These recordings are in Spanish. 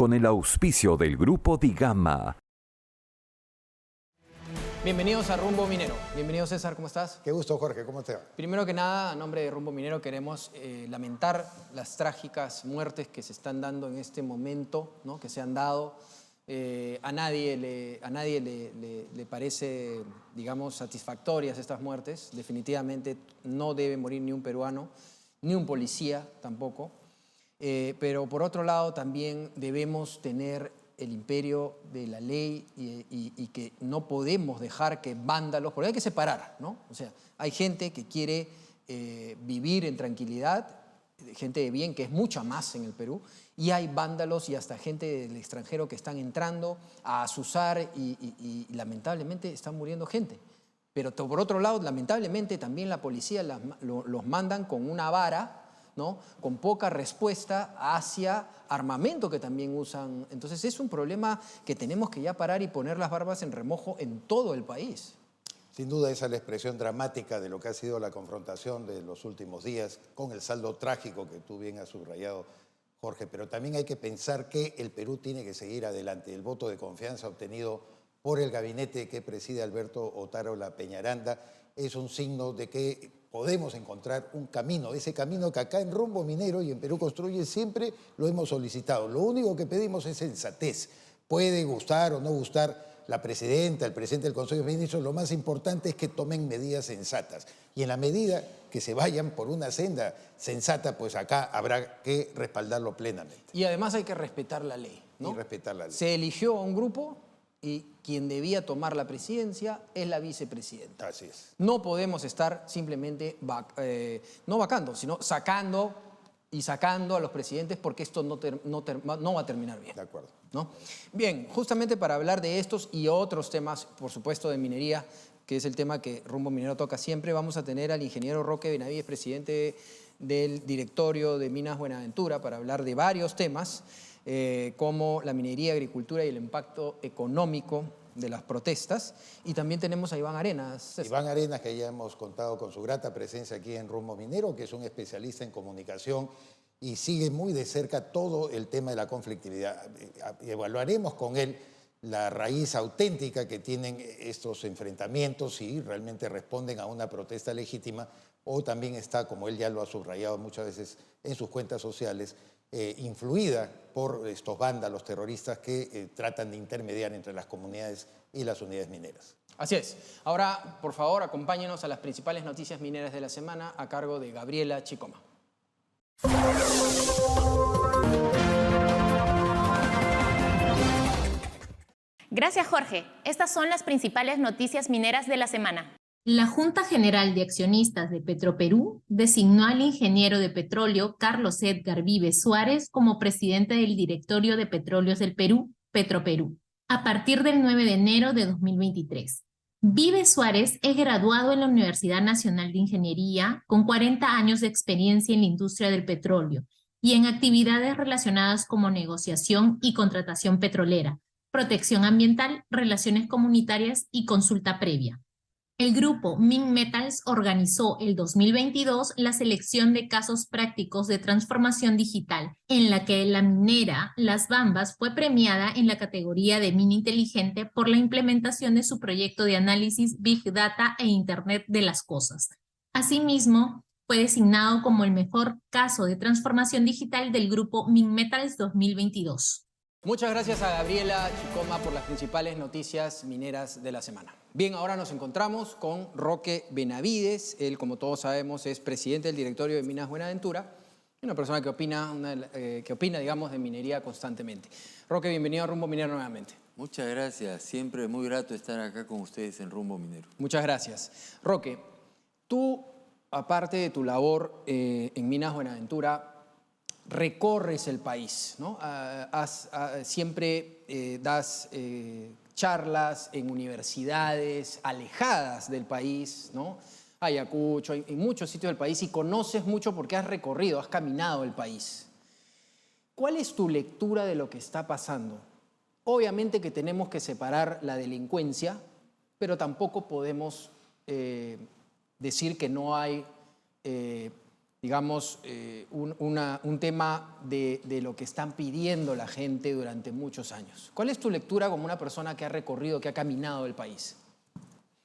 con el auspicio del Grupo Digama. Bienvenidos a Rumbo Minero. Bienvenido, César, ¿cómo estás? Qué gusto, Jorge, ¿cómo te va? Primero que nada, a nombre de Rumbo Minero queremos lamentar las trágicas muertes que se están dando en este momento, ¿no? Que se han dado. A nadie le parece, digamos, satisfactorias estas muertes. Definitivamente no debe morir ni un peruano, ni un policía tampoco. Pero por otro lado también debemos tener el imperio de la ley y que no podemos dejar que vándalos, porque hay que separar, ¿no? O sea, hay gente que quiere vivir en tranquilidad, gente de bien, que es mucha más en el Perú, y hay vándalos y hasta gente del extranjero que están entrando a azuzar y lamentablemente están muriendo gente. Pero por otro lado, lamentablemente también la policía los mandan con una vara, ¿no? Con poca respuesta hacia armamento que también usan. Entonces es un problema que tenemos que ya parar y poner las barbas en remojo en todo el país. Sin duda esa es la expresión dramática de lo que ha sido la confrontación de los últimos días, con el saldo trágico que tú bien has subrayado, Jorge. Pero también hay que pensar que el Perú tiene que seguir adelante. El voto de confianza obtenido por el gabinete que preside Alberto Otárola Peñaranda es un signo de que podemos encontrar un camino, ese camino que acá en Rumbo Minero y en Perú Construye siempre lo hemos solicitado. Lo único que pedimos es sensatez. Puede gustar o no gustar la presidenta, el presidente del Consejo de Ministros, lo más importante es que tomen medidas sensatas. Y en la medida que se vayan por una senda sensata, pues acá habrá que respaldarlo plenamente. Y además hay que respetar la ley, ¿no? Y respetar la ley. Se eligió a un grupo y quien debía tomar la presidencia es la vicepresidenta. Así es. No podemos estar simplemente, no vacando, sino sacando a los presidentes porque esto no va a terminar bien. De acuerdo. ¿No? Bien, justamente para hablar de estos y otros temas, por supuesto de minería, que es el tema que Rumbo Minero toca siempre, vamos a tener al ingeniero Roque Benavides, presidente del directorio de Minas Buenaventura, para hablar de varios temas, como la minería, agricultura y el impacto económico de las protestas. Y también tenemos a Iván Arenas. César. Iván Arenas, que ya hemos contado con su grata presencia aquí en Rumbo Minero, que es un especialista en comunicación y sigue muy de cerca todo el tema de la conflictividad. Evaluaremos con él la raíz auténtica que tienen estos enfrentamientos, si realmente responden a una protesta legítima o también está, como él ya lo ha subrayado muchas veces en sus cuentas sociales, influida por estos vándalos terroristas que tratan de intermediar entre las comunidades y las unidades mineras. Así es. Ahora, por favor, acompáñenos a las principales noticias mineras de la semana a cargo de Gabriela Chicoma. Gracias, Jorge. Estas son las principales noticias mineras de la semana. La Junta General de Accionistas de Petroperú designó al ingeniero de petróleo Carlos Edgar Vives Suárez como presidente del Directorio de Petróleos del Perú, Petroperú, a partir del 9 de enero de 2023. Vives Suárez es graduado en la Universidad Nacional de Ingeniería con 40 años de experiencia en la industria del petróleo y en actividades relacionadas como negociación y contratación petrolera, protección ambiental, relaciones comunitarias y consulta previa. El grupo Minmetals organizó el 2022 la selección de casos prácticos de transformación digital, en la que la minera Las Bambas fue premiada en la categoría de mina inteligente por la implementación de su proyecto de análisis Big Data e Internet de las Cosas. Asimismo, fue designado como el mejor caso de transformación digital del grupo Minmetals 2022. Muchas gracias a Gabriela Chicoma por las principales noticias mineras de la semana. Bien, ahora nos encontramos con Roque Benavides. Él, como todos sabemos, es presidente del directorio de Minas Buenaventura. Una persona que opina, digamos, de minería constantemente. Roque, bienvenido a Rumbo Minero nuevamente. Muchas gracias. Siempre muy grato estar acá con ustedes en Rumbo Minero. Muchas gracias. Roque, tú, aparte de tu labor en Minas Buenaventura, recorres el país, ¿no? Siempre das charlas en universidades alejadas del país, ¿no? Ayacucho, en muchos sitios del país, y conoces mucho porque has recorrido, has caminado el país. ¿Cuál es tu lectura de lo que está pasando? Obviamente que tenemos que separar la delincuencia, pero tampoco podemos decir que no hay digamos, un tema de lo que están pidiendo la gente durante muchos años. ¿Cuál es tu lectura como una persona que ha recorrido, que ha caminado el país?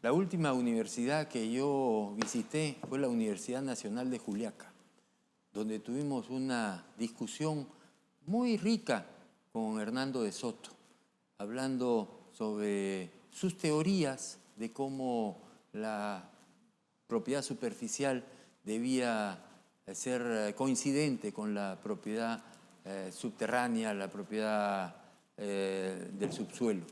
La última universidad que yo visité fue la Universidad Nacional de Juliaca, donde tuvimos una discusión muy rica con Hernando de Soto, hablando sobre sus teorías de cómo la propiedad superficial debía ser coincidente con la propiedad subterránea, la propiedad del subsuelo.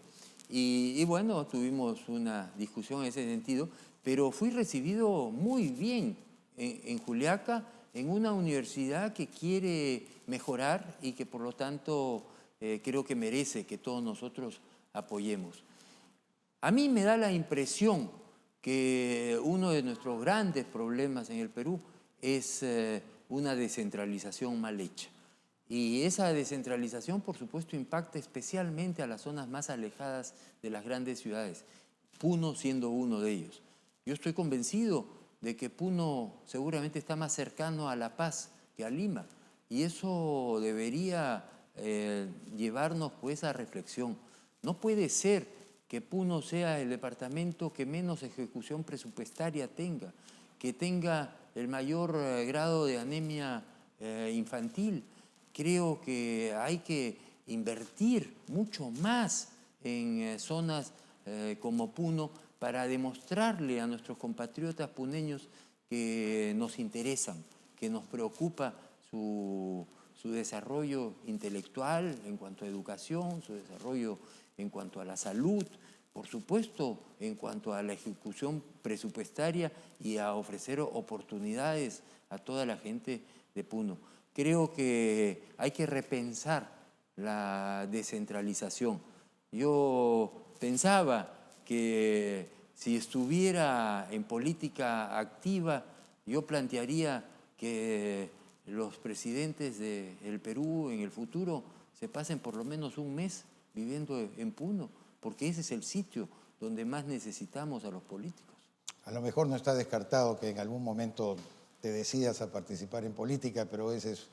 Y bueno, tuvimos una discusión en ese sentido, pero fui recibido muy bien en Juliaca, en una universidad que quiere mejorar y que por lo tanto creo que merece que todos nosotros apoyemos. A mí me da la impresión que uno de nuestros grandes problemas en el Perú es una descentralización mal hecha. Y esa descentralización, por supuesto, impacta especialmente a las zonas más alejadas de las grandes ciudades, Puno siendo uno de ellos. Yo estoy convencido de que Puno seguramente está más cercano a La Paz que a Lima, y eso debería llevarnos pues a reflexión. No puede ser que Puno sea el departamento que menos ejecución presupuestaria tenga, que tenga el mayor grado de anemia infantil. Creo que hay que invertir mucho más en zonas como Puno para demostrarle a nuestros compatriotas puneños que nos interesan, que nos preocupa su desarrollo intelectual en cuanto a educación, su desarrollo en cuanto a la salud, por supuesto, en cuanto a la ejecución presupuestaria y a ofrecer oportunidades a toda la gente de Puno. Creo que hay que repensar la descentralización. Yo pensaba que si estuviera en política activa, yo plantearía que los presidentes del Perú en el futuro se pasen por lo menos un mes viviendo en Puno, porque ese es el sitio donde más necesitamos a los políticos. A lo mejor no está descartado que en algún momento te decidas a participar en política, pero ese es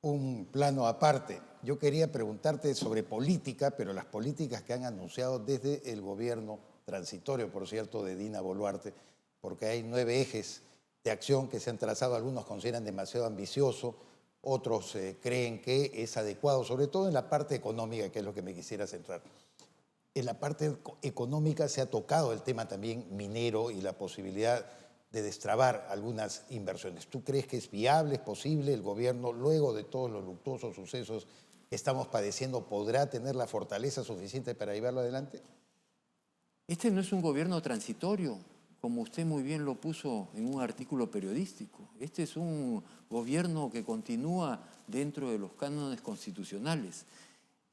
un plano aparte. Yo quería preguntarte sobre política, pero las políticas que han anunciado desde el gobierno transitorio, por cierto, de Dina Boluarte, porque hay 9 ejes de acción que se han trazado, algunos consideran demasiado ambicioso, otros creen que es adecuado, sobre todo en la parte económica, que es lo que me quisiera centrar. En la parte económica se ha tocado el tema también minero y la posibilidad de destrabar algunas inversiones. ¿Tú crees que es viable, es posible? ¿El gobierno, luego de todos los luctuosos sucesos que estamos padeciendo, podrá tener la fortaleza suficiente para llevarlo adelante? Este no es un gobierno transitorio, como usted muy bien lo puso en un artículo periodístico. Este es un gobierno que continúa dentro de los cánones constitucionales.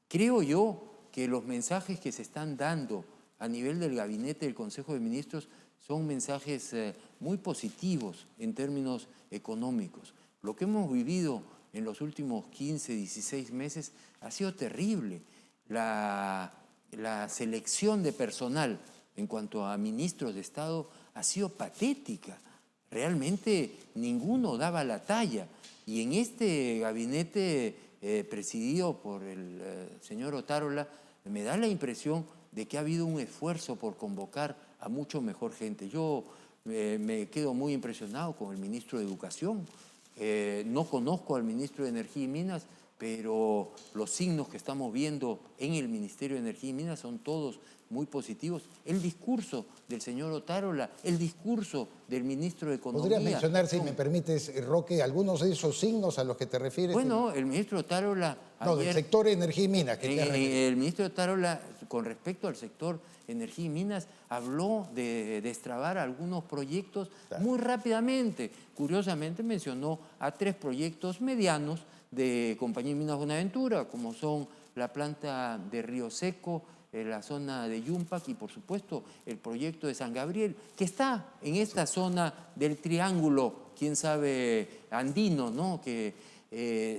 Creo yo que los mensajes que se están dando a nivel del gabinete del Consejo de Ministros son mensajes muy positivos en términos económicos. Lo que hemos vivido en los últimos 15, 16 meses ha sido terrible. La selección de personal en cuanto a ministros de Estado ha sido patética. Realmente ninguno daba la talla. Y en este gabinete presidido por el señor Otárola, me da la impresión de que ha habido un esfuerzo por convocar a mucho mejor gente. Yo me quedo muy impresionado con el ministro de Educación. No conozco al ministro de Energía y Minas, pero los signos que estamos viendo en el Ministerio de Energía y Minas son todos muy positivos. El discurso del señor Otárola, el discurso del ministro de Economía. ¿Podrías mencionar, si me permites, Roque, algunos de esos signos a los que te refieres? Bueno, el ministro Otárola... No, del sector energía y minas. El ministro Otárola, con respecto al sector energía y minas, habló de destrabar algunos proyectos muy rápidamente. Curiosamente mencionó a 3 proyectos medianos de Compañía de Minas Buenaventura, como son la planta de Río Seco, la zona de Yumpac y, por supuesto, el proyecto de San Gabriel, que está en esta zona del triángulo, quién sabe, andino, ¿no? Que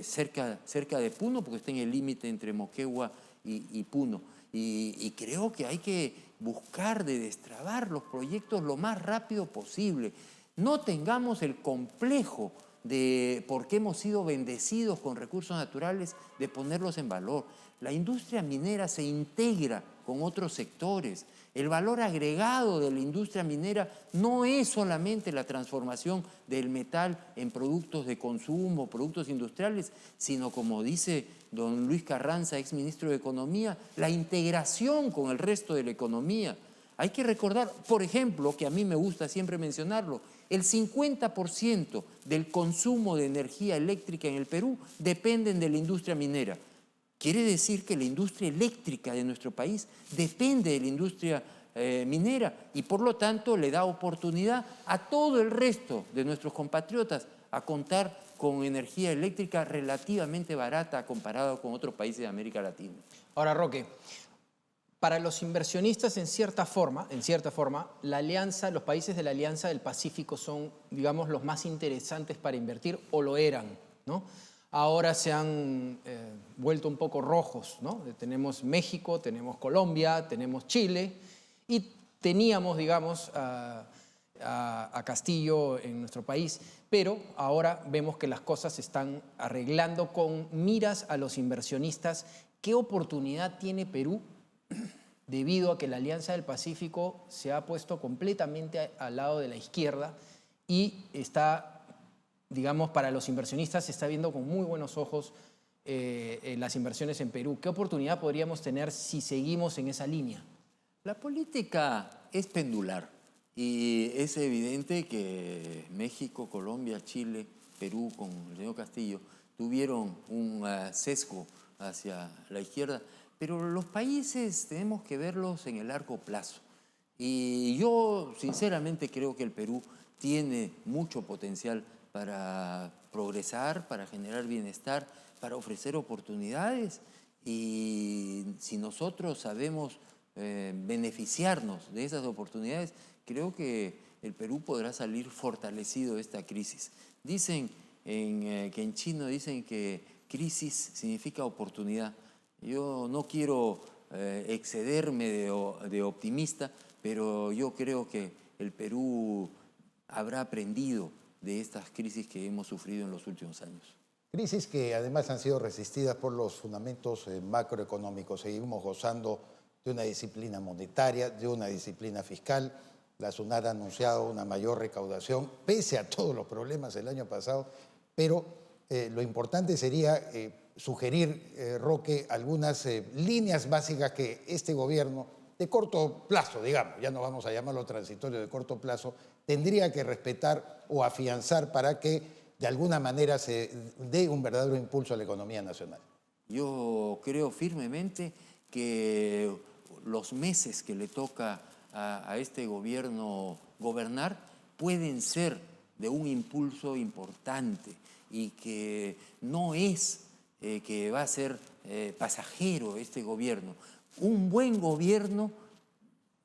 cerca de Puno, porque está en el límite entre Moquegua y Puno. Y creo que hay que buscar de destrabar los proyectos lo más rápido posible. No tengamos el complejo de por qué hemos sido bendecidos con recursos naturales, de ponerlos en valor. La industria minera se integra con otros sectores. El valor agregado de la industria minera no es solamente la transformación del metal en productos de consumo, productos industriales, sino, como dice don Luis Carranza, exministro de Economía, la integración con el resto de la economía. Hay que recordar, por ejemplo, que a mí me gusta siempre mencionarlo, el 50% del consumo de energía eléctrica en el Perú dependen de la industria minera. Quiere decir que la industria eléctrica de nuestro país depende de la industria minera y por lo tanto le da oportunidad a todo el resto de nuestros compatriotas a contar con energía eléctrica relativamente barata comparado con otros países de América Latina. Ahora, Roque, para los inversionistas, en cierta forma, la alianza, los países de la Alianza del Pacífico son, digamos, los más interesantes para invertir, o lo eran, ¿no? Ahora se han vuelto un poco rojos, ¿no? Tenemos México, tenemos Colombia, tenemos Chile y teníamos, digamos, a Castillo en nuestro país, pero ahora vemos que las cosas se están arreglando con miras a los inversionistas. ¿Qué oportunidad tiene Perú debido a que la Alianza del Pacífico se ha puesto completamente al lado de la izquierda y está, digamos, para los inversionistas se está viendo con muy buenos ojos las inversiones en Perú? ¿Qué oportunidad podríamos tener si seguimos en esa línea? La política es pendular y es evidente que México, Colombia, Chile, Perú, con el señor Castillo, tuvieron un sesgo hacia la izquierda, pero los países tenemos que verlos en el largo plazo. Y yo sinceramente creo que el Perú tiene mucho potencial para progresar, para generar bienestar, para ofrecer oportunidades. Y si nosotros sabemos beneficiarnos de esas oportunidades, creo que el Perú podrá salir fortalecido de esta crisis. Dicen que en chino dicen que crisis significa oportunidad. Yo no quiero excederme de optimista, pero yo creo que el Perú habrá aprendido de estas crisis que hemos sufrido en los últimos años. Crisis que además han sido resistidas por los fundamentos macroeconómicos. Seguimos gozando de una disciplina monetaria, de una disciplina fiscal. La SUNAT ha anunciado una mayor recaudación, pese a todos los problemas del año pasado, pero lo importante sería sugerir, Roque, algunas líneas básicas que este gobierno de corto plazo, digamos, ya no vamos a llamarlo transitorio, de corto plazo, tendría que respetar o afianzar para que de alguna manera se dé un verdadero impulso a la economía nacional. Yo creo firmemente que los meses que le toca a este gobierno gobernar pueden ser de un impulso importante y que no es que va a ser pasajero este gobierno. Un buen gobierno,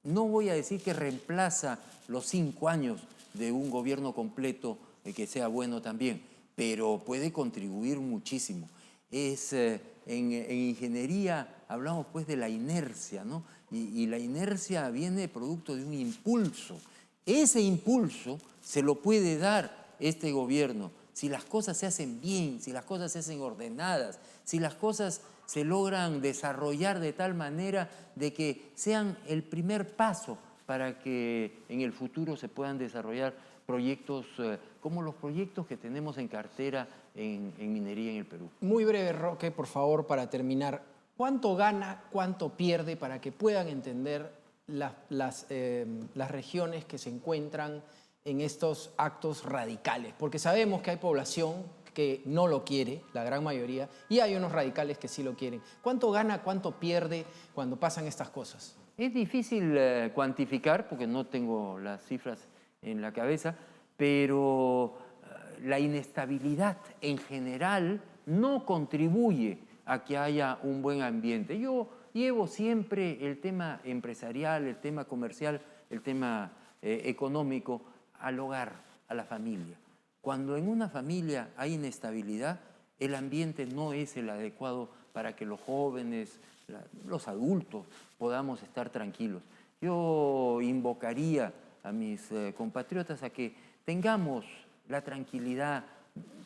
no voy a decir que reemplaza los 5 años de un gobierno completo que sea bueno también, pero puede contribuir muchísimo. En ingeniería hablamos pues de la inercia, ¿no? Y la inercia viene producto de un impulso. Ese impulso se lo puede dar este gobierno si las cosas se hacen bien, si las cosas se hacen ordenadas, si las cosas se logran desarrollar de tal manera de que sean el primer paso para que en el futuro se puedan desarrollar proyectos como los proyectos que tenemos en cartera en minería en el Perú. Muy breve, Roque, por favor, para terminar. ¿Cuánto gana, cuánto pierde para que puedan entender las regiones que se encuentran en estos actos radicales? Porque sabemos que hay población que no lo quiere, la gran mayoría, y hay unos radicales que sí lo quieren. ¿Cuánto gana, cuánto pierde cuando pasan estas cosas? Es difícil cuantificar porque no tengo las cifras en la cabeza, pero la inestabilidad en general no contribuye a que haya un buen ambiente. Yo llevo siempre el tema empresarial, el tema comercial, el tema económico al hogar, a la familia. Cuando en una familia hay inestabilidad, el ambiente no es el adecuado para que los jóvenes, los adultos, podamos estar tranquilos. Yo invocaría a mis compatriotas a que tengamos la tranquilidad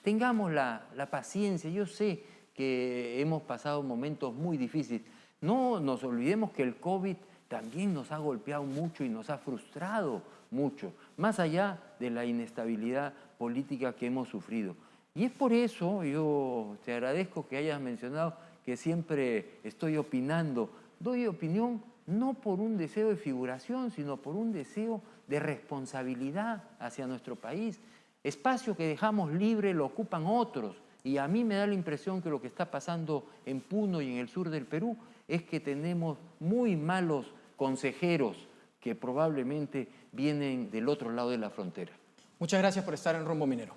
tengamos la paciencia. Yo sé que hemos pasado momentos muy difíciles. No nos olvidemos que el COVID también nos ha golpeado mucho y nos ha frustrado mucho, más allá de la inestabilidad política que hemos sufrido. Y es por eso, yo te agradezco que hayas mencionado que siempre estoy opinando. Doy opinión no por un deseo de figuración, sino por un deseo de responsabilidad hacia nuestro país. Espacio que dejamos libre lo ocupan otros. Y a mí me da la impresión que lo que está pasando en Puno y en el sur del Perú es que tenemos muy malos consejeros que probablemente vienen del otro lado de la frontera. Muchas gracias por estar en Rumbo Minero.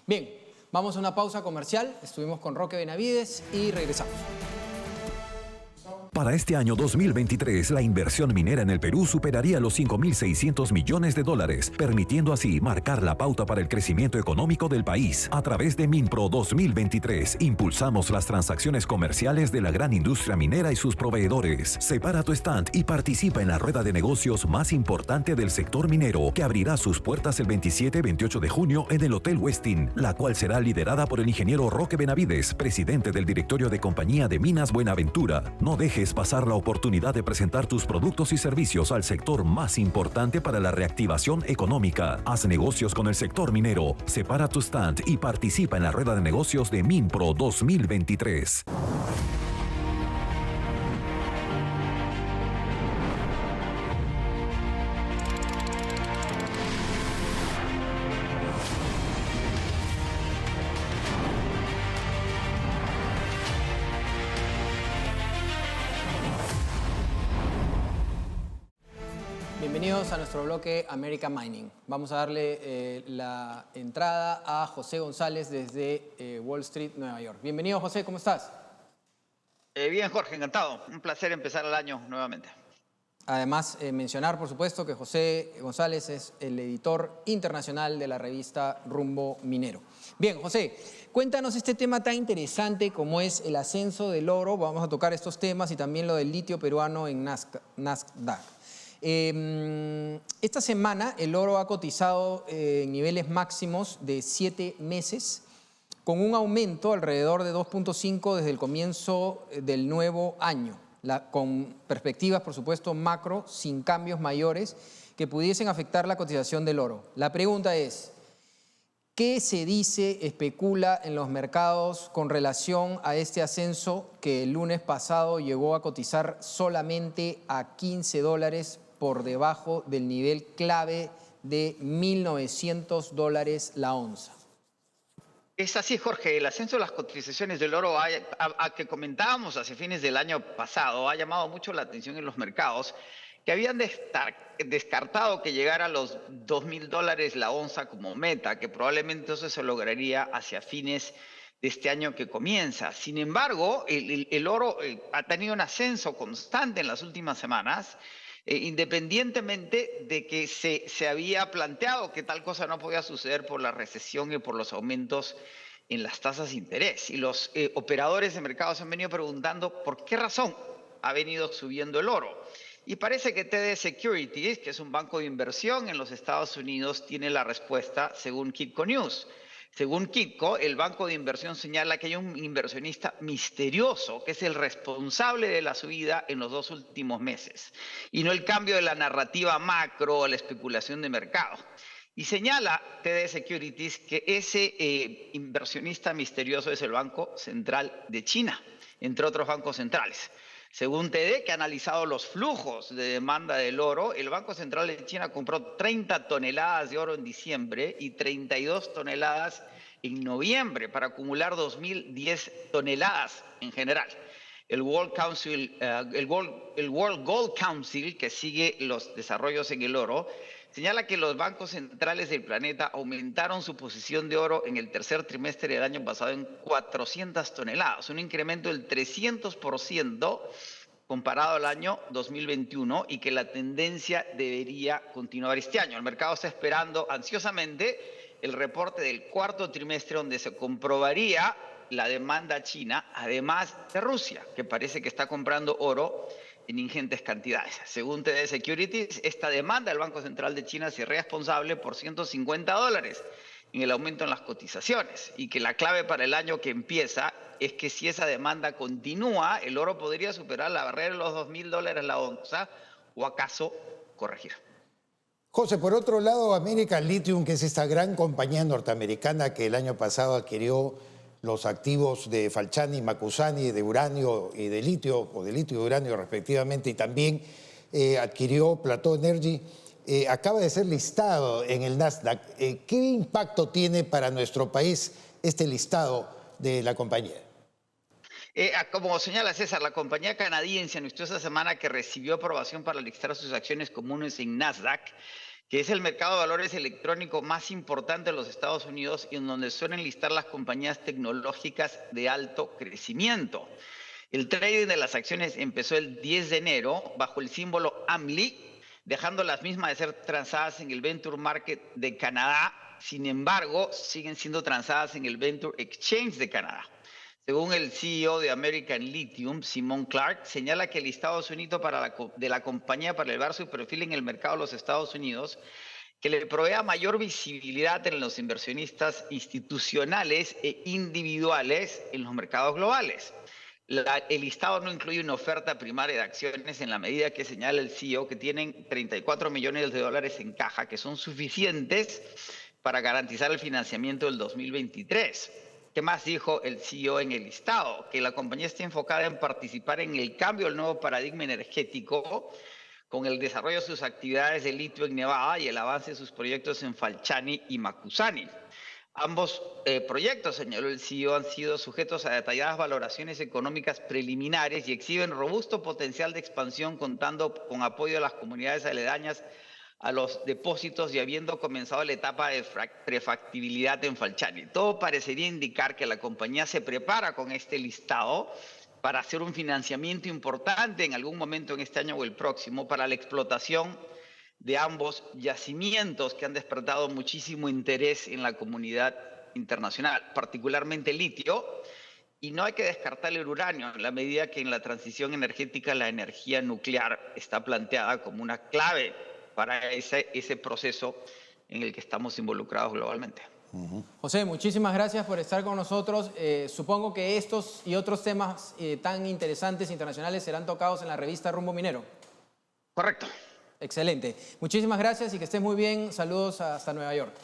Bien, vamos a una pausa comercial. Estuvimos con Roque Benavides y regresamos. Para este año 2023, la inversión minera en el Perú superaría los 5.600 millones de dólares, permitiendo así marcar la pauta para el crecimiento económico del país. A través de Minpro 2023, impulsamos las transacciones comerciales de la gran industria minera y sus proveedores. Separa tu stand y participa en la rueda de negocios más importante del sector minero, que abrirá sus puertas el 27 y 28 de junio en el Hotel Westin, la cual será liderada por el ingeniero Roque Benavides, presidente del directorio de Compañía de Minas Buenaventura. No dejes pasar la oportunidad de presentar tus productos y servicios al sector más importante para la reactivación económica. Haz negocios con el sector minero, separa tu stand y participa en la rueda de negocios de Minpro 2023. Bienvenidos a nuestro bloque America Mining. Vamos a darle la entrada a José González desde Wall Street, Nueva York. Bienvenido, José, ¿cómo estás? Bien, Jorge, encantado. Un placer empezar el año nuevamente. Además, mencionar, por supuesto, que José González es el editor internacional de la revista Rumbo Minero. Bien, José, cuéntanos este tema tan interesante como es el ascenso del oro. Vamos a tocar estos temas y también lo del litio peruano en Nasdaq. Esta semana el oro ha cotizado en niveles máximos de 7 meses, con un aumento alrededor de 2.5 desde el comienzo del nuevo año, con perspectivas, por supuesto, macro, sin cambios mayores que pudiesen afectar la cotización del oro. La pregunta es, ¿qué se dice, especula en los mercados con relación a este ascenso que el lunes pasado llegó a cotizar solamente a $15 por debajo del nivel clave de $1.900 la onza? Es así, Jorge. El ascenso de las cotizaciones del oro que comentábamos hacia fines del año pasado ha llamado mucho la atención en los mercados, que habían descartado que llegara a los $2.000 la onza como meta, que probablemente eso se lograría hacia fines de este año que comienza. Sin embargo, el oro ha tenido un ascenso constante en las últimas semanas, independientemente de que se había planteado que tal cosa no podía suceder por la recesión y por los aumentos en las tasas de interés. Y los operadores de mercados han venido preguntando por qué razón ha venido subiendo el oro. Y parece que TD Securities, que es un banco de inversión en los Estados Unidos, tiene la respuesta según Kitco News. Según Kitco, el banco de inversión señala que hay un inversionista misterioso que es el responsable de la subida en los 2 últimos meses, y no el cambio de la narrativa macro o la especulación de mercado. Y señala TD Securities que ese inversionista misterioso es el Banco Central de China, entre otros bancos centrales. Según TD, que ha analizado los flujos de demanda del oro, el Banco Central de China compró 30 toneladas de oro en diciembre y 32 toneladas en noviembre, para acumular 2.010 toneladas en general. El World Gold Council, que sigue los desarrollos en el oro, señala que los bancos centrales del planeta aumentaron su posición de oro en el tercer trimestre del año pasado en 400 toneladas, un incremento del 300% comparado al año 2021, y que la tendencia debería continuar este año. El mercado está esperando ansiosamente el reporte del cuarto trimestre, donde se comprobaría la demanda china, además de Rusia, que parece que está comprando oro en ingentes cantidades. Según TD Securities, esta demanda del Banco Central de China sería responsable por $150 en el aumento en las cotizaciones y que la clave para el año que empieza es que si esa demanda continúa, el oro podría superar la barrera de los $2.000 la onza o acaso corregir. José, por otro lado, American Lithium, que es esta gran compañía norteamericana que el año pasado adquirió los activos de Falciani y Macusani de uranio y de litio, o de litio y uranio respectivamente, y también adquirió Plateau Energy, acaba de ser listado en el Nasdaq. ¿Qué impacto tiene para nuestro país este listado de la compañía? Como señala César, la compañía canadiense anunció esta semana que recibió aprobación para listar sus acciones comunes en Nasdaq, que es el mercado de valores electrónico más importante de los Estados Unidos y en donde suelen listar las compañías tecnológicas de alto crecimiento. El trading de las acciones empezó el 10 de enero bajo el símbolo AMLI, dejando las mismas de ser transadas en el Venture Market de Canadá. Sin embargo, siguen siendo transadas en el Venture Exchange de Canadá. Según el CEO de American Lithium, Simon Clark, señala que el listado sonido de la compañía para elevar su perfil en el mercado de los Estados Unidos, que le provea mayor visibilidad en los inversionistas institucionales e individuales en los mercados globales. El listado no incluye una oferta primaria de acciones en la medida que señala el CEO que tienen $34 millones en caja, que son suficientes para garantizar el financiamiento del 2023. ¿Qué más dijo el CEO en el listado? Que la compañía está enfocada en participar en el cambio del nuevo paradigma energético con el desarrollo de sus actividades de litio en Nevada y el avance de sus proyectos en Falciani y Macusani. Ambos proyectos, señaló el CEO, han sido sujetos a detalladas valoraciones económicas preliminares y exhiben robusto potencial de expansión contando con apoyo de las comunidades aledañas a los depósitos y habiendo comenzado la etapa de prefactibilidad en Falciani. Todo parecería indicar que la compañía se prepara con este listado para hacer un financiamiento importante en algún momento en este año o el próximo para la explotación de ambos yacimientos que han despertado muchísimo interés en la comunidad internacional, particularmente el litio, y no hay que descartar el uranio en la medida que en la transición energética la energía nuclear está planteada como una clave para ese proceso en el que estamos involucrados globalmente. José, muchísimas gracias por estar con nosotros. Supongo que estos y otros temas tan interesantes internacionales serán tocados en la revista Rumbo Minero. Correcto. Excelente. Muchísimas gracias y que estés muy bien. Saludos hasta Nueva York.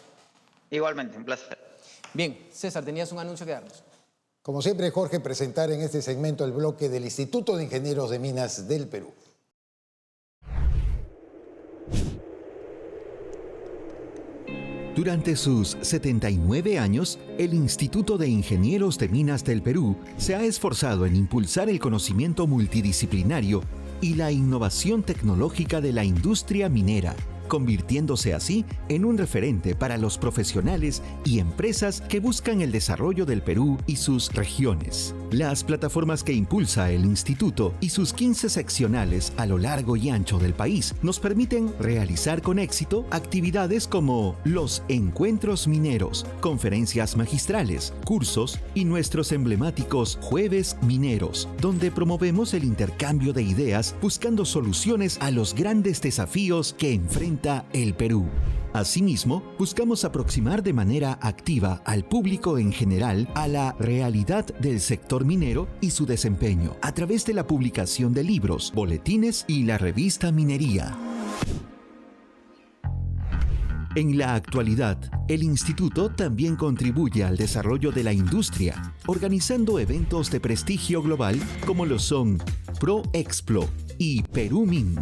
Igualmente, un placer. Bien, César, tenías un anuncio que darnos. Como siempre, Jorge, presentar en este segmento el bloque del Instituto de Ingenieros de Minas del Perú. Durante sus 79 años, el Instituto de Ingenieros de Minas del Perú se ha esforzado en impulsar el conocimiento multidisciplinario y la innovación tecnológica de la industria minera, convirtiéndose así en un referente para los profesionales y empresas que buscan el desarrollo del Perú y sus regiones. Las plataformas que impulsa el Instituto y sus 15 seccionales a lo largo y ancho del país nos permiten realizar con éxito actividades como los encuentros mineros, conferencias magistrales, cursos y nuestros emblemáticos Jueves Mineros, donde promovemos el intercambio de ideas buscando soluciones a los grandes desafíos que enfrenta el Perú. Asimismo, buscamos aproximar de manera activa al público en general a la realidad del sector minero y su desempeño a través de la publicación de libros, boletines y la revista Minería. En la actualidad, el Instituto también contribuye al desarrollo de la industria, organizando eventos de prestigio global como lo son ProExplo y PeruMin,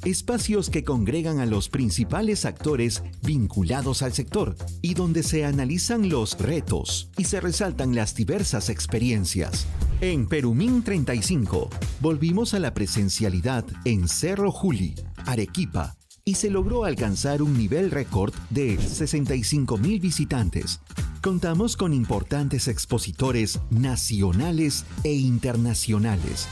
espacios que congregan a los principales actores vinculados al sector y donde se analizan los retos y se resaltan las diversas experiencias. En PeruMin 35 volvimos a la presencialidad en Cerro Juli, Arequipa, y se logró alcanzar un nivel récord de 65,000 visitantes. Contamos con importantes expositores nacionales e internacionales.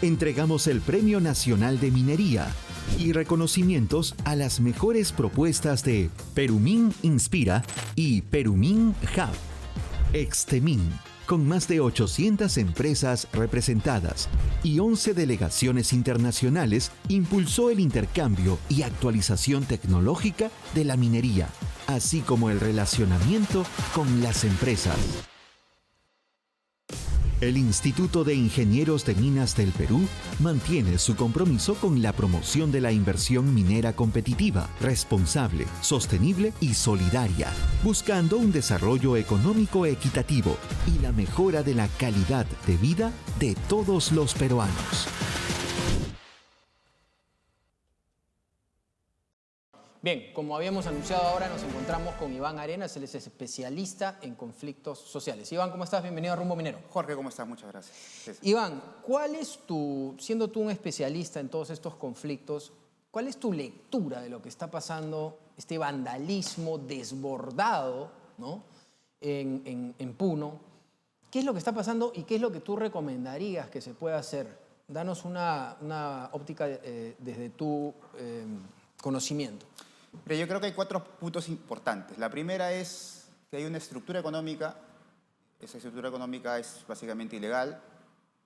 Entregamos el Premio Nacional de Minería y reconocimientos a las mejores propuestas de PeruMin Inspira y PeruMin Hub. Extemin, con más de 800 empresas representadas y 11 delegaciones internacionales, impulsó el intercambio y actualización tecnológica de la minería, así como el relacionamiento con las empresas. El Instituto de Ingenieros de Minas del Perú mantiene su compromiso con la promoción de la inversión minera competitiva, responsable, sostenible y solidaria, buscando un desarrollo económico equitativo y la mejora de la calidad de vida de todos los peruanos. Bien, como habíamos anunciado, ahora nos encontramos con Iván Arenas, él es especialista en conflictos sociales. Iván, ¿cómo estás? Bienvenido a Rumbo Minero. Jorge, ¿cómo estás? Muchas gracias. Sí. Iván, ¿cuál es siendo tú un especialista en todos estos conflictos, cuál es tu lectura de lo que está pasando, este vandalismo desbordado, ¿no?, en Puno? ¿Qué es lo que está pasando y qué es lo que tú recomendarías que se pueda hacer? Danos una óptica desde tu conocimiento. Pero yo creo que hay 4 puntos importantes. La primera es que hay una estructura económica. Esa estructura económica es básicamente ilegal,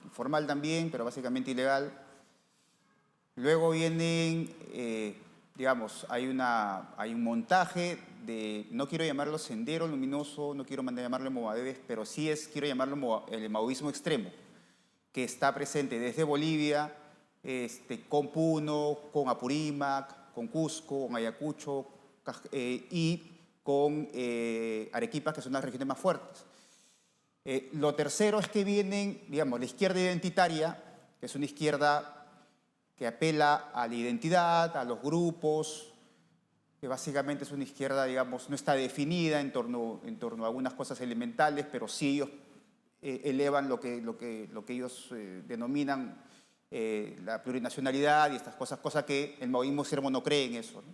informal también, pero básicamente ilegal. Luego vienen, digamos, hay un montaje de, no quiero llamarlo sendero luminoso, no quiero llamarlo Movadebes, pero sí quiero llamarlo el maoísmo extremo, que está presente desde Bolivia, con Puno, con Apurímac, con Cusco, con Ayacucho y con Arequipa, que son las regiones más fuertes. Lo tercero es que vienen, digamos, la izquierda identitaria, que es una izquierda que apela a la identidad, a los grupos, que básicamente es una izquierda, digamos, no está definida en torno a algunas cosas elementales, pero sí ellos elevan lo que ellos denominan la plurinacionalidad y estas cosas, cosa que el maoísmo extremo no cree en eso, ¿no?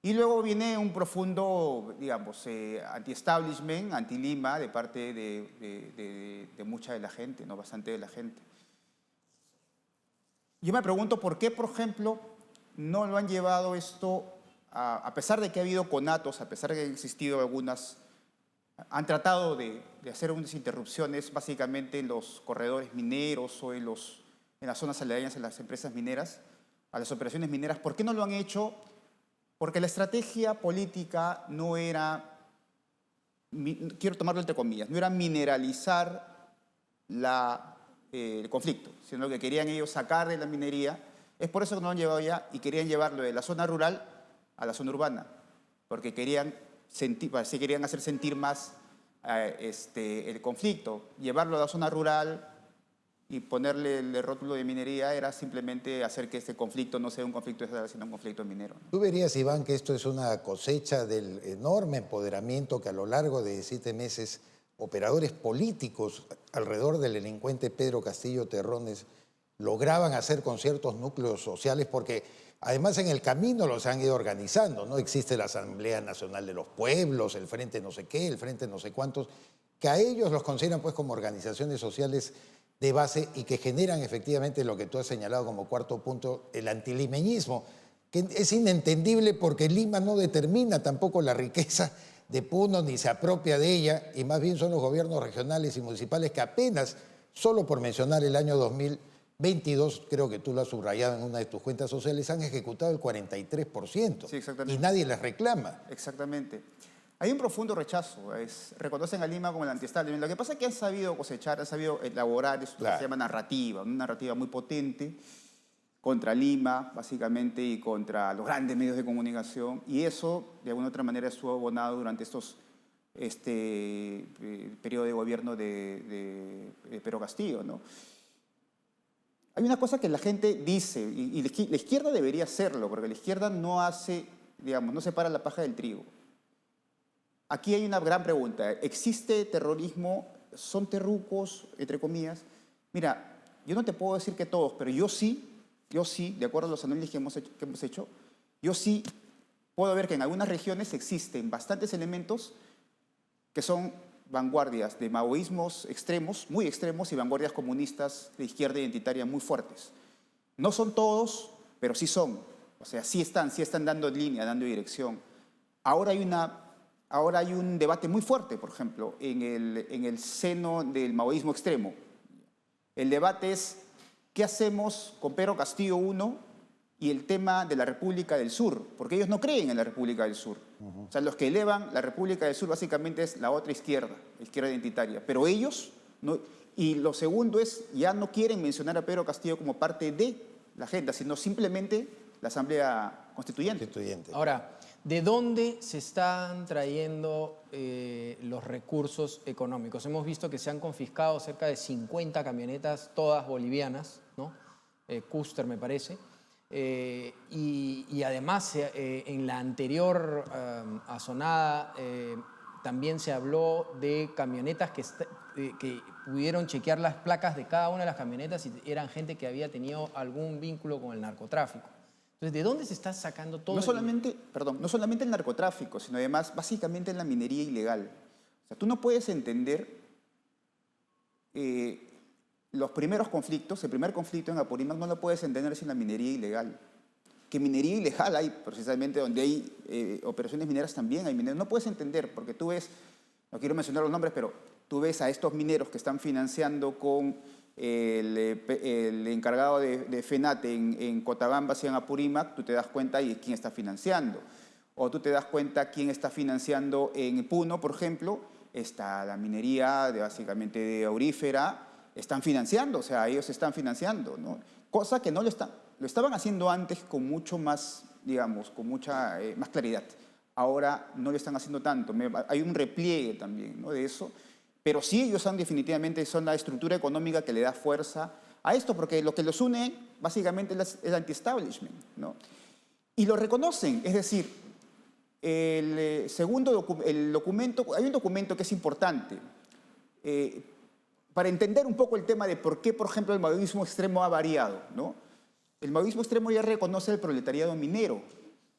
Y luego viene un profundo, digamos, anti-establishment, anti-Lima, de parte de mucha de la gente, ¿no?, bastante de la gente. Yo me pregunto por qué, por ejemplo, no lo han llevado esto, a pesar de que ha habido conatos, a pesar de que han existido algunas, han tratado de hacer unas interrupciones básicamente en los corredores mineros o en las zonas aledañas a las empresas mineras, a las operaciones mineras. ¿Por qué no lo han hecho? Porque la estrategia política no era, quiero tomarlo entre comillas, no era mineralizar el conflicto, sino que querían ellos sacar de la minería. Es por eso que no lo han llevado ya y querían llevarlo de la zona rural a la zona urbana, porque querían hacer sentir más el conflicto. Llevarlo a la zona rural y ponerle el rótulo de minería era simplemente hacer que este conflicto no sea un conflicto estatal, sino un conflicto minero. ¿Tú verías, Iván, que esto es una cosecha del enorme empoderamiento que a lo largo de 7 meses operadores políticos alrededor del delincuente Pedro Castillo Terrones lograban hacer con ciertos núcleos sociales? Porque además en el camino los han ido organizando, ¿no? Existe la Asamblea Nacional de los Pueblos, el Frente no sé qué, el Frente no sé cuántos, que a ellos los consideran pues como organizaciones sociales de base y que generan efectivamente lo que tú has señalado como 4º punto, el antilimeñismo, que es inentendible porque Lima no determina tampoco la riqueza de Puno ni se apropia de ella, y más bien son los gobiernos regionales y municipales que apenas, solo por mencionar el año 2022, creo que tú lo has subrayado en una de tus cuentas sociales, han ejecutado el 43%. Sí, exactamente. Y nadie les reclama. Exactamente. Hay un profundo rechazo, reconocen a Lima como el anti-establishment. Lo que pasa es que han sabido cosechar, han sabido elaborar esto que se llama narrativa, una narrativa muy potente contra Lima, básicamente, y contra los grandes medios de comunicación, y eso, de alguna u otra manera, estuvo abonado durante periodo de gobierno de Pedro Castillo, ¿no? Hay una cosa que la gente dice, y la izquierda debería hacerlo, porque la izquierda no hace, digamos, no separa la paja del trigo. Aquí hay una gran pregunta. ¿Existe terrorismo? ¿Son terrucos, entre comillas? Mira, yo no te puedo decir que todos, pero yo sí, de acuerdo a los análisis que hemos hecho, yo sí puedo ver que en algunas regiones existen bastantes elementos que son vanguardias de maoísmos extremos, muy extremos, y vanguardias comunistas de izquierda identitaria muy fuertes. No son todos, pero sí son. O sea, sí están dando línea, dando dirección. Ahora hay un debate muy fuerte, por ejemplo, en el seno del maoísmo extremo. El debate es, ¿qué hacemos con Pedro Castillo I y el tema de la República del Sur, porque ellos no creen en la República del Sur. O sea, los que elevan la República del Sur básicamente es la otra izquierda, la izquierda identitaria, pero ellos no. Y lo segundo es, ya no quieren mencionar a Pedro Castillo como parte de la agenda, sino simplemente la Asamblea Constituyente. Ahora, ¿de dónde se están trayendo los recursos económicos? Hemos visto que se han confiscado cerca de 50 camionetas, todas bolivianas, ¿no? Custer me parece. Y además en la anterior asonada también se habló de camionetas que pudieron chequear las placas de cada una de las camionetas y eran gente que había tenido algún vínculo con el narcotráfico. Entonces, ¿de dónde se está sacando todo? No solamente el narcotráfico, sino además básicamente en la minería ilegal. O sea, tú no puedes entender los primeros conflictos, el primer conflicto en Apurímac no lo puedes entender sin la minería ilegal. Que minería ilegal hay precisamente donde hay operaciones mineras también hay mineros. No puedes entender porque tú ves, no quiero mencionar los nombres, pero tú ves a estos mineros que están financiando con el encargado de FENATE en Cochabamba hacia Apurímac, tú te das cuenta y quién está financiando. O tú te das cuenta quién está financiando en Puno, por ejemplo, está la minería básicamente de aurífera, están financiando, o sea, ellos están financiando, ¿no? Cosa que no lo estaban haciendo antes con mucho más, digamos, con mucha más claridad. Ahora no lo están haciendo tanto, hay un repliegue también, ¿no? De eso. Pero sí, ellos definitivamente son la estructura económica que le da fuerza a esto, porque lo que los une básicamente es el anti-establishment, ¿no? Y lo reconocen, es decir, el documento, hay un documento que es importante para entender un poco el tema de por qué, por ejemplo, el maoísmo extremo ha variado, ¿no? El maoísmo extremo ya reconoce el proletariado minero.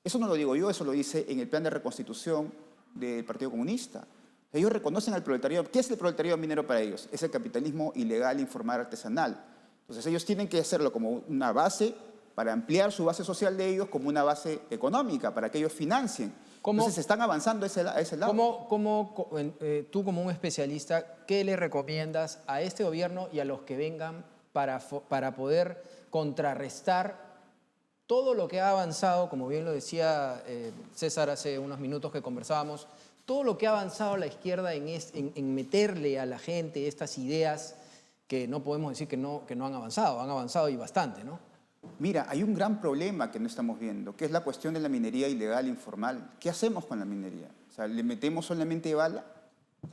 Eso no lo digo yo, eso lo dice en el plan de reconstitución del Partido Comunista. Ellos reconocen al proletariado. ¿Qué es el proletariado minero para ellos? Es el capitalismo ilegal, informal, artesanal. Entonces ellos tienen que hacerlo como una base para ampliar su base social de ellos, como una base económica, para que ellos financien. Entonces están avanzando a ese lado. Tú como un especialista, ¿qué le recomiendas a este gobierno y a los que vengan para poder contrarrestar todo lo que ha avanzado, como bien lo decía César hace unos minutos que conversábamos, todo lo que ha avanzado la izquierda en meterle a la gente estas ideas que no podemos decir que no han avanzado y bastante, ¿no? Mira, hay un gran problema que no estamos viendo, que es la cuestión de la minería ilegal informal. ¿Qué hacemos con la minería? O sea, ¿le metemos solamente bala?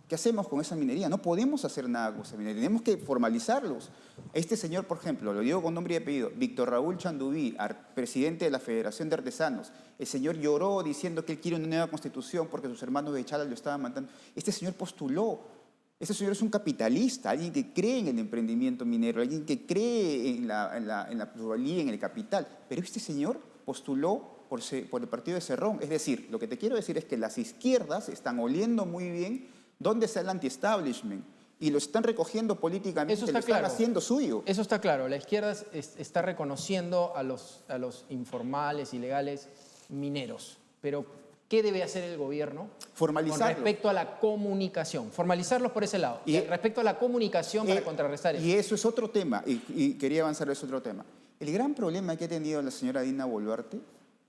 ¿Qué hacemos con esa minería? No podemos hacer nada con esa minería, tenemos que formalizarlos. Este señor, por ejemplo, lo digo con nombre y apellido, Víctor Raúl Chandubí, presidente de la Federación de Artesanos, el señor lloró diciendo que él quiere una nueva constitución porque sus hermanos de Chala lo estaban matando. Este señor postuló. Este señor es un capitalista, alguien que cree en el emprendimiento minero, alguien que cree en la pluralidad, en el capital. Pero este señor postuló por el partido de Cerrón. Es decir, lo que te quiero decir es que las izquierdas están oliendo muy bien dónde está el anti-establishment y lo están recogiendo políticamente, lo están haciendo suyo. Eso está claro. La izquierda está reconociendo a los informales, ilegales, mineros. Pero ¿qué debe hacer el gobierno formalizarlo con respecto a la comunicación? Formalizarlos por ese lado. Y respecto a la comunicación para contrarrestar eso. Y eso es otro tema, y quería avanzar a ese otro tema. El gran problema que ha tenido la señora Dina Boluarte,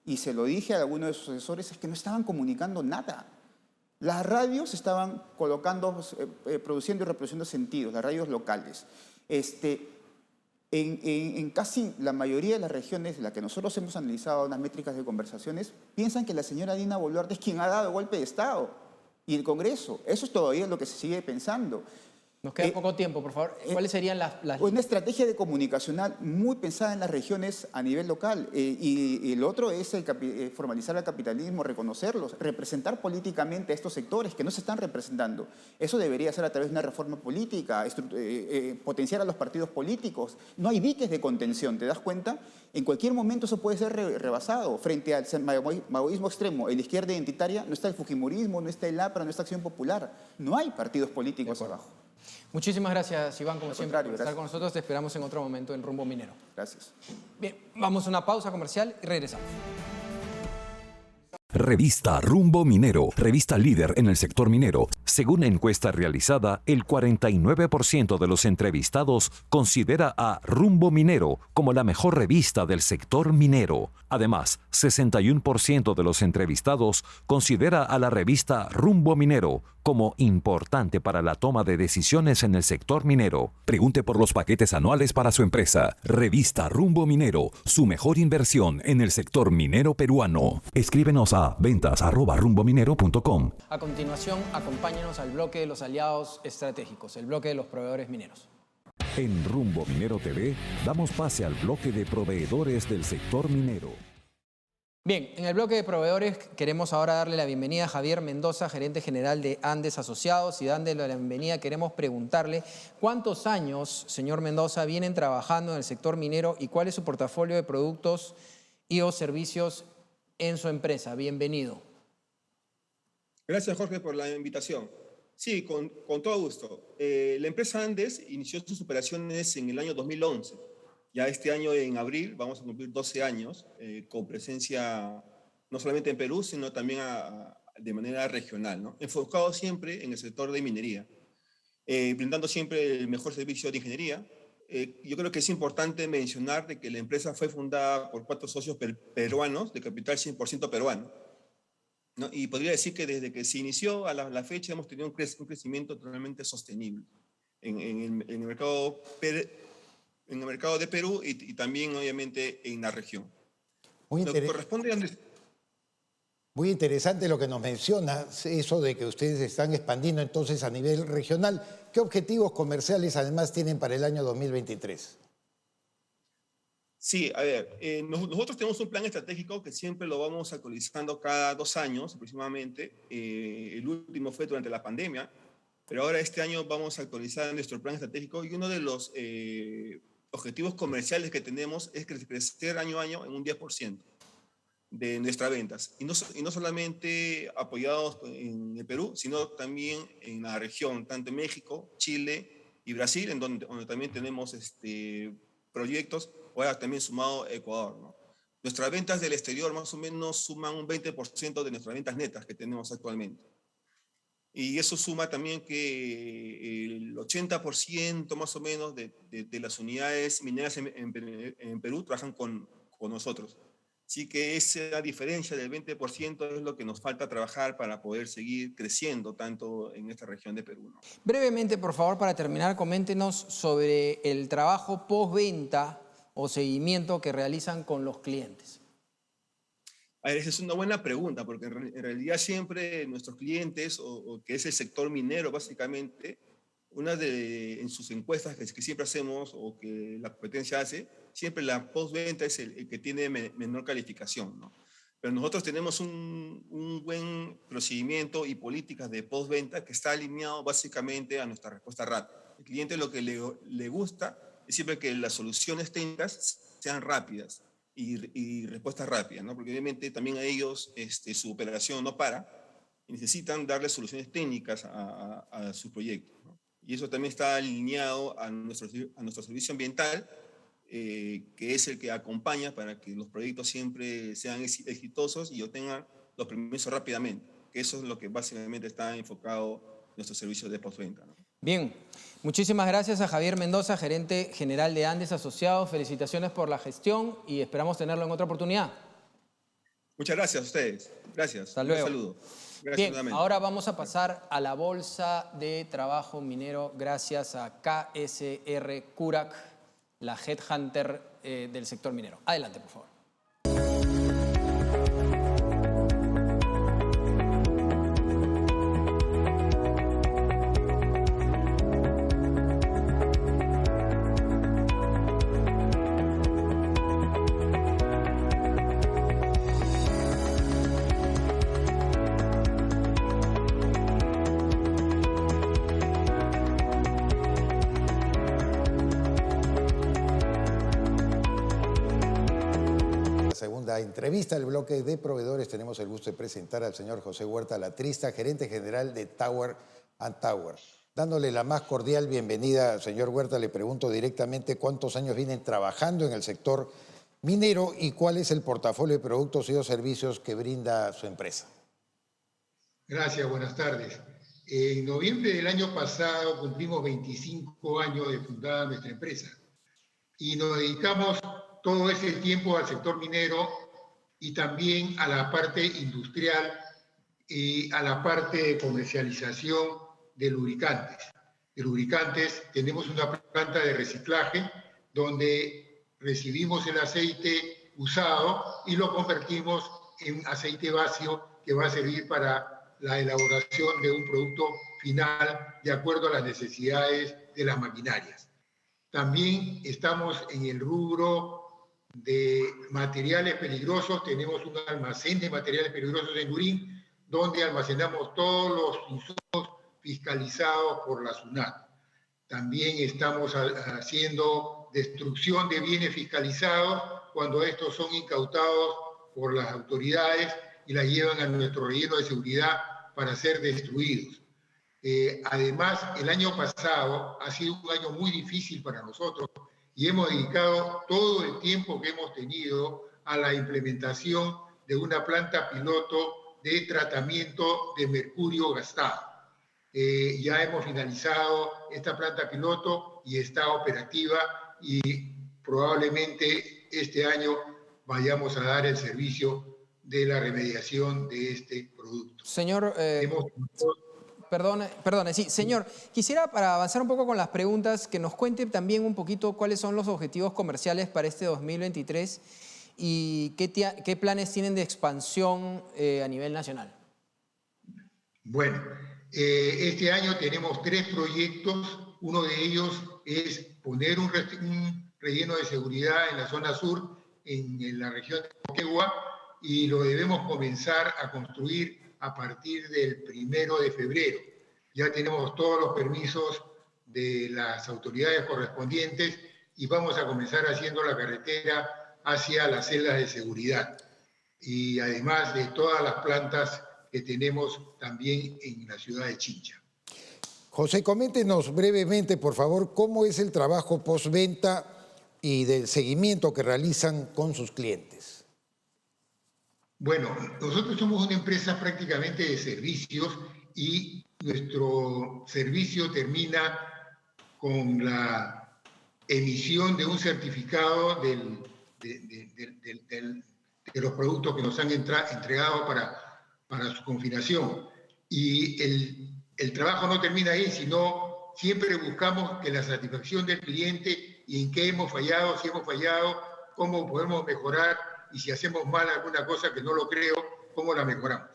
y se lo dije a alguno de sus asesores, es que no estaban comunicando nada. Las radios estaban produciendo y reproduciendo sentidos, las radios locales. En casi la mayoría de las regiones, en las que nosotros hemos analizado unas métricas de conversaciones, piensan que la señora Dina Boluarte es quien ha dado golpe de Estado y el Congreso. Eso es todavía lo que se sigue pensando. Nos queda poco tiempo, por favor. ¿Cuáles serían las...? Una estrategia de comunicacional muy pensada en las regiones a nivel local. Y el otro es formalizar el capitalismo, reconocerlos, representar políticamente a estos sectores que no se están representando. Eso debería ser a través de una reforma política, potenciar a los partidos políticos. No hay diques de contención, ¿te das cuenta? En cualquier momento eso puede ser rebasado. Frente al maoísmo extremo, en la izquierda identitaria, no está el fujimorismo, no está el APRA, no está Acción Popular. No hay partidos políticos abajo. Muchísimas gracias, Iván, como siempre, por estar con nosotros. Te esperamos en otro momento en Rumbo Minero. Gracias. Bien, vamos a una pausa comercial y regresamos. Revista Rumbo Minero, revista líder en el sector minero. Según encuesta realizada, el 49% de los entrevistados considera a Rumbo Minero como la mejor revista del sector minero. Además, 61% de los entrevistados considera a la revista Rumbo Minero como importante para la toma de decisiones en el sector minero. Pregunte por los paquetes anuales para su empresa. Revista Rumbo Minero, su mejor inversión en el sector minero peruano. Escríbenos a ventas@rumbominero.com. A continuación, acompáñenos al bloque de los aliados estratégicos, el bloque de los proveedores mineros. En Rumbo Minero TV, damos pase al bloque de proveedores del sector minero. Bien, en el bloque de proveedores queremos ahora darle la bienvenida a Javier Mendoza, gerente general de Andes Asociados, y dándole la bienvenida queremos preguntarle cuántos años, señor Mendoza, vienen trabajando en el sector minero y cuál es su portafolio de productos y o servicios en su empresa. Bienvenido. Gracias, Jorge, por la invitación. Sí, con todo gusto. La empresa Andes inició sus operaciones en el año 2011. Ya este año, en abril, vamos a cumplir 12 años con presencia no solamente en Perú, sino también de manera regional, ¿no? Enfocado siempre en el sector de minería, brindando siempre el mejor servicio de ingeniería. Yo creo que es importante mencionar de que la empresa fue fundada por 4 socios peruanos, de capital 100% peruano, ¿no? Y podría decir que desde que se inició a la fecha hemos tenido un crecimiento totalmente sostenible en el mercado de Perú y también, obviamente, en la región. Muy interesante lo que nos menciona, eso de que ustedes están expandiendo entonces a nivel regional. ¿Qué objetivos comerciales además tienen para el año 2023? Sí, a ver, nosotros tenemos un plan estratégico que siempre lo vamos actualizando cada 2 años aproximadamente. El último fue durante la pandemia, pero ahora este año vamos a actualizar nuestro plan estratégico y uno de los objetivos comerciales que tenemos es crecer año a año en un 10% de nuestras ventas. Y no solamente apoyados en el Perú, sino también en la región, tanto en México, Chile y Brasil, en donde también tenemos proyectos, ahora también sumado Ecuador, ¿no? Nuestras ventas del exterior más o menos suman un 20% de nuestras ventas netas que tenemos actualmente. Y eso suma también que el 80% más o menos de las unidades mineras en Perú trabajan con nosotros. Así que esa diferencia del 20% es lo que nos falta trabajar para poder seguir creciendo tanto en esta región de Perú, ¿no? Brevemente, por favor, para terminar, coméntenos sobre el trabajo postventa o seguimiento que realizan con los clientes. A ver, esa es una buena pregunta, porque en realidad siempre nuestros clientes, o que es el sector minero básicamente, en sus encuestas que siempre hacemos o que la competencia hace, siempre la postventa es el que tiene menor calificación, ¿no? Pero nosotros tenemos un buen procedimiento y políticas de postventa que está alineado básicamente a nuestra respuesta rápida. El cliente lo que le gusta es siempre que las soluciones técnicas sean rápidas y respuestas rápidas, ¿no? Porque obviamente también a ellos su operación no para y necesitan darle soluciones técnicas a sus proyectos, ¿no? Y eso también está alineado a nuestro servicio ambiental, que es el que acompaña para que los proyectos siempre sean exitosos y obtengan los permisos rápidamente, que eso es lo que básicamente está enfocado nuestro servicio de postventa, ¿no? Bien, muchísimas gracias a Javier Mendoza, gerente general de Andes Asociados. Felicitaciones por la gestión y esperamos tenerlo en otra oportunidad. Muchas gracias a ustedes. Gracias. Hasta luego. Un saludo. Gracias. Bien, nuevamente. ahora vamos a pasar a la Bolsa de Trabajo Minero gracias a KSR Curac, la headhunter del sector minero. Adelante, por favor. Segunda entrevista del bloque de proveedores. Tenemos el gusto de presentar al señor José Huerta Latrista, gerente general de Tower & Tower. Dándole la más cordial bienvenida, señor Huerta, le pregunto directamente cuántos años vienen trabajando en el sector minero y cuál es el portafolio de productos y o servicios que brinda su empresa. Gracias, buenas tardes. En noviembre del año pasado cumplimos 25 años de fundada nuestra empresa y nos dedicamos todo ese tiempo al sector minero y también a la parte industrial y a la parte de comercialización de lubricantes. De lubricantes tenemos una planta de reciclaje donde recibimos el aceite usado y lo convertimos en aceite vacío que va a servir para la elaboración de un producto final de acuerdo a las necesidades de las maquinarias. También estamos en el rubro de materiales peligrosos. Tenemos un almacén de materiales peligrosos en Lurín, donde almacenamos todos los insumos fiscalizados por la SUNAT. También estamos haciendo destrucción de bienes fiscalizados cuando estos son incautados por las autoridades y las llevan a nuestro relleno de seguridad para ser destruidos. Además, el año pasado ha sido un año muy difícil para nosotros y hemos dedicado todo el tiempo que hemos tenido a la implementación de una planta piloto de tratamiento de mercurio gastado. Ya hemos finalizado esta planta piloto y está operativa y probablemente este año vayamos a dar el servicio de la remediación de este producto. Señor, perdone, sí, señor, quisiera para avanzar un poco con las preguntas que nos cuente también un poquito cuáles son los objetivos comerciales para este 2023 y qué planes tienen de expansión a nivel nacional. Bueno, este año tenemos 3 proyectos. Uno de ellos es poner un relleno de seguridad en la zona sur, en la región de Moquegua, y lo debemos comenzar a construir a partir del 1 de febrero. Ya tenemos todos los permisos de las autoridades correspondientes y vamos a comenzar haciendo la carretera hacia las celdas de seguridad. Y además de todas las plantas que tenemos también en la ciudad de Chincha. José, coméntenos brevemente, por favor, cómo es el trabajo postventa y del seguimiento que realizan con sus clientes. Bueno, nosotros somos una empresa prácticamente de servicios y nuestro servicio termina con la emisión de un certificado de los productos que nos han entregado para su confinación. Y el trabajo no termina ahí, sino siempre buscamos que la satisfacción del cliente y en qué hemos fallado, si hemos fallado, cómo podemos mejorar y si hacemos mal alguna cosa que no lo creo, cómo la mejoramos.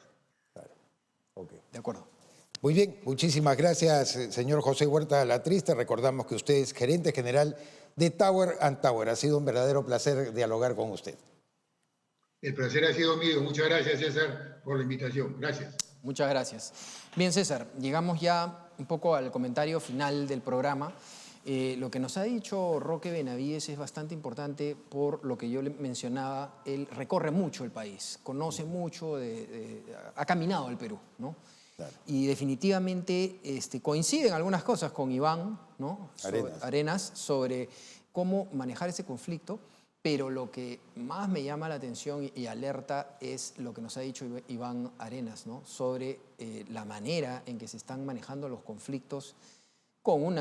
Claro. Okay. De acuerdo. Muy bien, muchísimas gracias, señor José Huerta Latriste. Recordamos que usted es gerente general de Tower & Tower. Ha sido un verdadero placer dialogar con usted. El placer ha sido mío. Muchas gracias, César, por la invitación. Gracias. Muchas gracias. Bien, César, llegamos ya un poco al comentario final del programa. Lo que nos ha dicho Roque Benavides es bastante importante por lo que yo le mencionaba. Él recorre mucho el país, conoce mucho, ha caminado el Perú, ¿no? Claro. Y definitivamente coinciden algunas cosas con Iván, ¿no? Arenas, sobre cómo manejar ese conflicto. Pero lo que más me llama la atención y alerta es lo que nos ha dicho Iván Arenas, ¿no? Sobre la manera en que se están manejando los conflictos con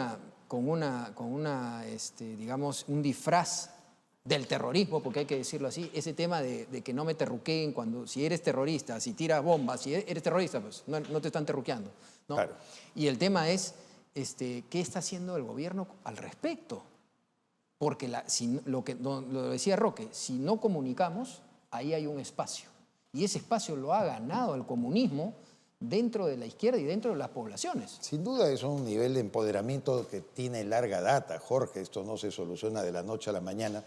digamos, un disfraz del terrorismo, porque hay que decirlo así, ese tema de que no me terruqueen si eres terrorista, si tiras bombas, si eres terrorista, pues no te están terruqueando, ¿no? Claro. Y el tema es, ¿qué está haciendo el gobierno al respecto? Porque lo decía Roque, si no comunicamos, ahí hay un espacio. Y ese espacio lo ha ganado el comunismo dentro de la izquierda y dentro de las poblaciones. Sin duda es un nivel de empoderamiento que tiene larga data, Jorge. Esto no se soluciona de la noche a la mañana,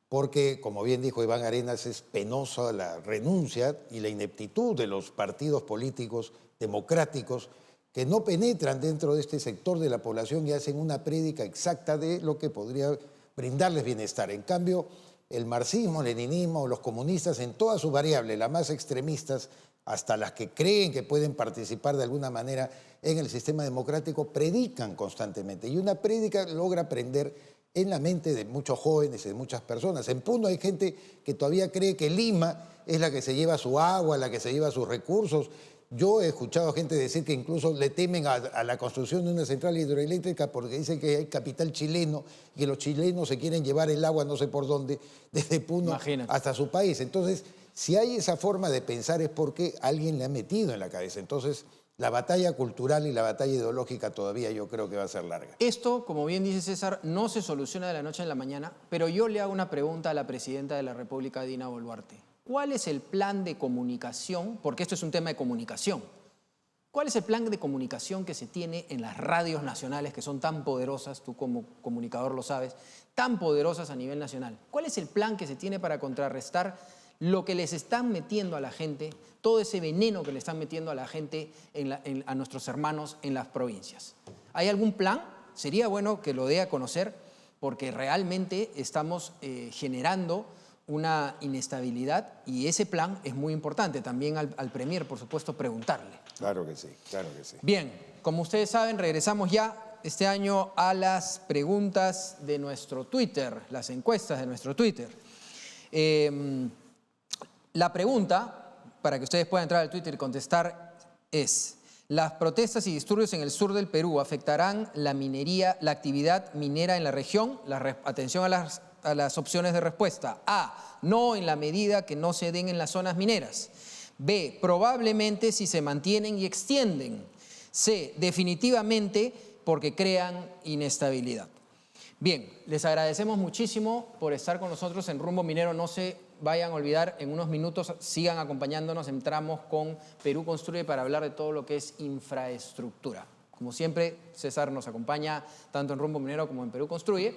porque, como bien dijo Iván Arenas, es penosa la renuncia y la ineptitud de los partidos políticos democráticos que no penetran dentro de este sector de la población y hacen una prédica exacta de lo que podría brindarles bienestar. En cambio, el marxismo, el leninismo, los comunistas en todas sus variables, las más extremistas, hasta las que creen que pueden participar de alguna manera en el sistema democrático, predican constantemente. Y una prédica logra prender en la mente de muchos jóvenes y de muchas personas. En Puno hay gente que todavía cree que Lima es la que se lleva su agua, la que se lleva sus recursos. Yo he escuchado a gente decir que incluso le temen a la construcción de una central hidroeléctrica porque dicen que hay capital chileno y que los chilenos se quieren llevar el agua no sé por dónde, desde Puno hasta su país. Entonces, si hay esa forma de pensar es porque alguien le ha metido en la cabeza. Entonces, la batalla cultural y la batalla ideológica todavía yo creo que va a ser larga. Esto, como bien dice César, no se soluciona de la noche a la mañana, pero yo le hago una pregunta a la presidenta de la República, Dina Boluarte. ¿Cuál es el plan de comunicación? Porque esto es un tema de comunicación. ¿Cuál es el plan de comunicación que se tiene en las radios nacionales que son tan poderosas, tú como comunicador lo sabes, tan poderosas a nivel nacional? ¿Cuál es el plan que se tiene para contrarrestar lo que les están metiendo a la gente, todo ese veneno que le están metiendo a la gente, a nuestros hermanos en las provincias? ¿Hay algún plan? Sería bueno que lo dé a conocer porque realmente estamos generando una inestabilidad y ese plan es muy importante. También al Premier, por supuesto, preguntarle. Claro que sí, claro que sí. Bien, como ustedes saben, regresamos ya este año a las preguntas de nuestro Twitter, las encuestas de nuestro Twitter. La pregunta, para que ustedes puedan entrar al Twitter y contestar, es: ¿las protestas y disturbios en el sur del Perú afectarán la minería, la actividad minera en la región? Atención a las opciones de respuesta. A, no en la medida que no se den en las zonas mineras. B, probablemente si se mantienen y extienden. C, definitivamente porque crean inestabilidad. Bien, les agradecemos muchísimo por estar con nosotros en Rumbo Minero. No se vayan a olvidar, en unos minutos sigan acompañándonos. Entramos con Perú Construye para hablar de todo lo que es infraestructura. Como siempre, César nos acompaña tanto en Rumbo Minero como en Perú Construye.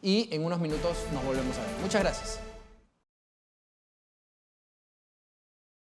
Y en unos minutos nos volvemos a ver. Muchas gracias.